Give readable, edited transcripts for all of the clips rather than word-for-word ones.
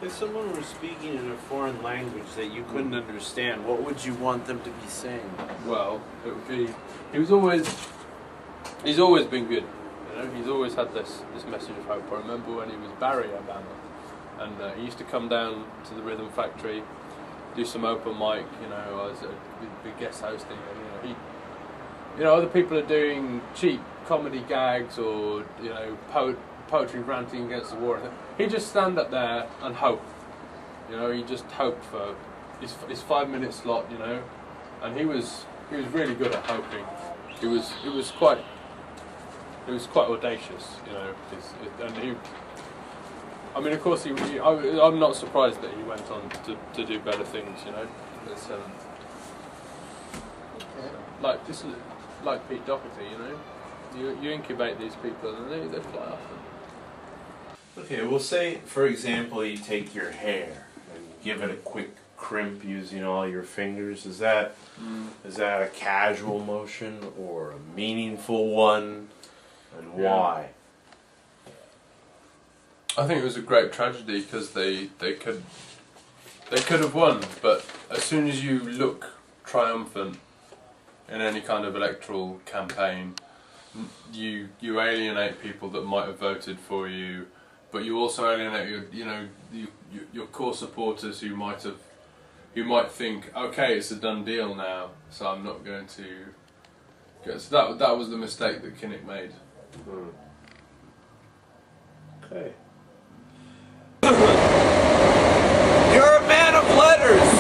If someone were speaking in a foreign language that you couldn't understand, what would you want them to be saying? Well, it would be. He's always been good. You know, he's always had this message of hope. I remember when he was Barry Obama, and he used to come down to the Rhythm Factory, do some open mic. You know, as a big guest hosting. And, other people are doing cheap comedy gags or poetry ranting against the war. He'd just stand up there and hope. You know, he just hoped for his 5-minute slot. You know, and he was really good at hoping. It was quite audacious. You know, of course I'm not surprised that he went on to do better things. You know, it's, like Pete Doherty. You know, you incubate these people and they fly off. Okay, we'll say, for example, you take your hair and give it a quick crimp using all your fingers. Is that a casual motion or a meaningful one, and why? I think it was a great tragedy because they could have won, but as soon as you look triumphant in any kind of electoral campaign, you alienate people that might have voted for you. But you also alienate your core supporters who might think, okay, it's a done deal now, so I'm not going to go. So that was the mistake that Kinnock made. Okay. You're a man of letters.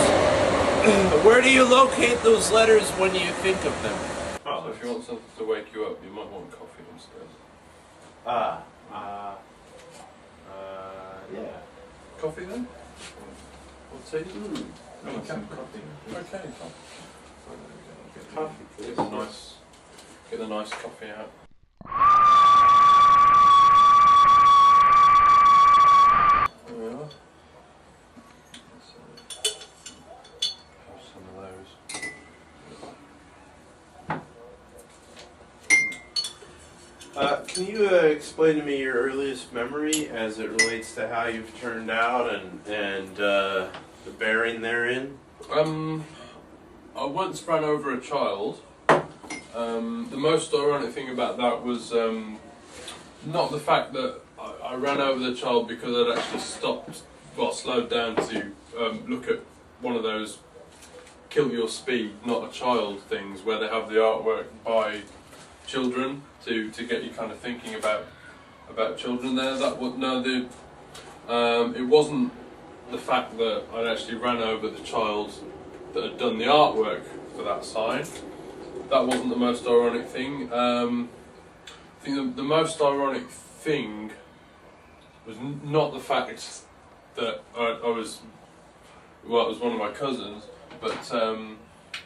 Where do you locate those letters when you think of them? So if you want something to wake you up, you might want coffee instead. Yeah. Coffee then? Or tea? Some coffee. Okay, Coffee, please. Get the nice coffee out. There we are. Have some of those. Can you explain to me your earliest memory as it relates to how you've turned out and the bearing therein? I once ran over a child. The most ironic thing about that was not the fact that I ran over the child because I'd actually slowed down to look at one of those kill your speed, not a child things where they have the artwork by children to get you kind of thinking about children there. It wasn't the fact that I'd actually ran over the child that had done the artwork for that sign. That wasn't the most ironic thing. I think the most ironic thing was not the fact that it was one of my cousins, but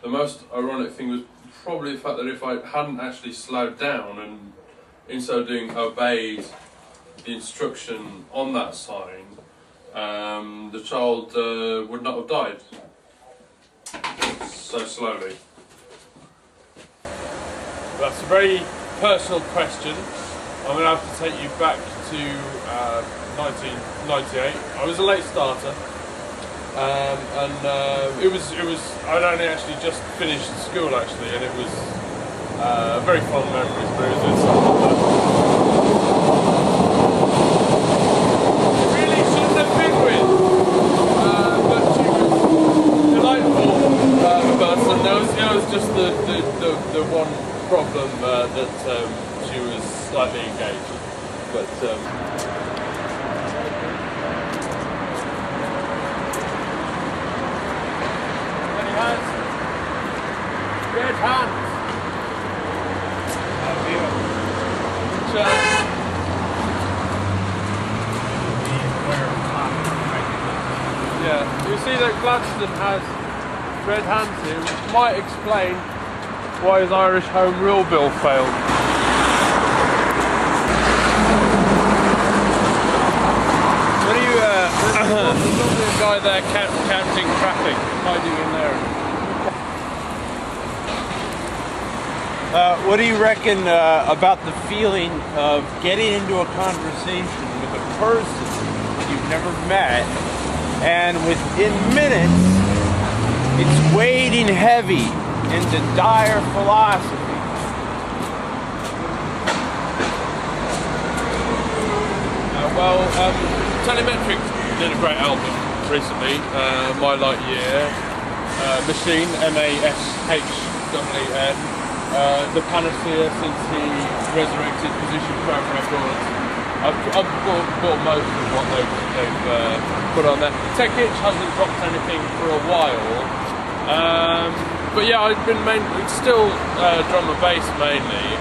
the most ironic thing was probably the fact that if I hadn't actually slowed down and in so doing obeyed the instruction on that sign, the child would not have died so slowly. That's a very personal question. I'm going to have to take you back to 1998. I was a late starter. It was I'd only actually just finished school actually, and it was very fond memories, but it really shouldn't have been with, but she was delightful person. There was just the one problem that she was slightly engaged, but red hands. Yeah, you see that Gladstone has red hands here, which might explain why his Irish Home Rule Bill failed. What are you, there's probably a guy there counting traffic, hiding in there. What do you reckon about the feeling of getting into a conversation with a person you've never met and within minutes, it's wading heavy into dire philosophy. Telemetric did a great album recently, My Light Year, Machine, M-A-S-H-E-E-N, The Panacea since he resurrected Position Crown Records. I've bought most of what they've put on there. Tech Itch hasn't dropped anything for a while, but yeah, I've been it's still drum and bass mainly.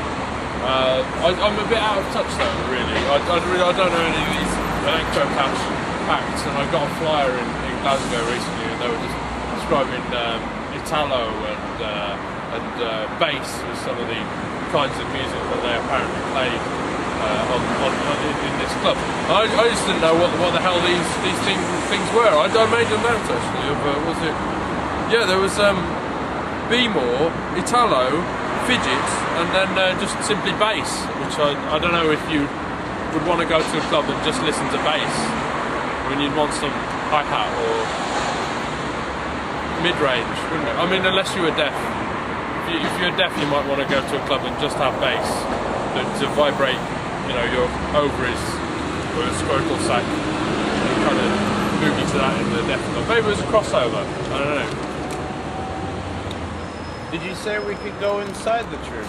I'm a bit out of touch though, really. I don't know any of these electro acts, and I got a flyer in Glasgow recently, and they were just describing Italo and bass as some of the kinds of music that they apparently played in this club. I just didn't know what the hell these things were. I made a note actually of was it? Yeah, there was B-more, Italo, Fidget, and then just simply bass, which I don't know if you would want to go to a club and just listen to bass. I mean, you'd want some hi-hat or mid-range, wouldn't it? I mean, unless you were deaf. If you're deaf, you might want to go to a club and just have bass to vibrate, you know, your ovaries or a scrotal sac. You kind of boogie to that in the deaf club. Maybe it was a crossover. I don't know. Did you say we could go inside the church?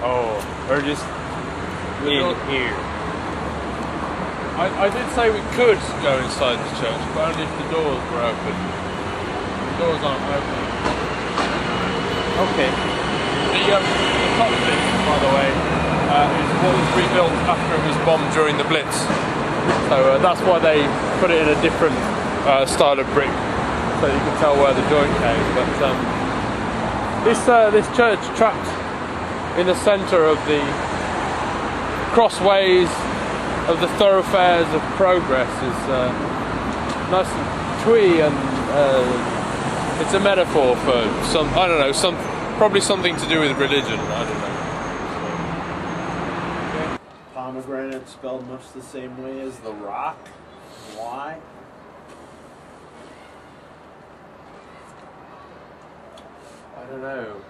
Oh, or just in here? I did say we could go inside the church, but only if the doors were open. The doors aren't open. Okay. The cockpit, by the way, is what was rebuilt after it was bombed during the Blitz. So that's why they put it in a different style of brick, so you can tell where the joint came. But this church, trapped in the centre of the crossways of the thoroughfares of progress, is nice and twee, and it's a metaphor for I don't know, probably something to do with religion. I don't know. Okay. Pomegranate spelled much the same way as the rock. Why? I don't know.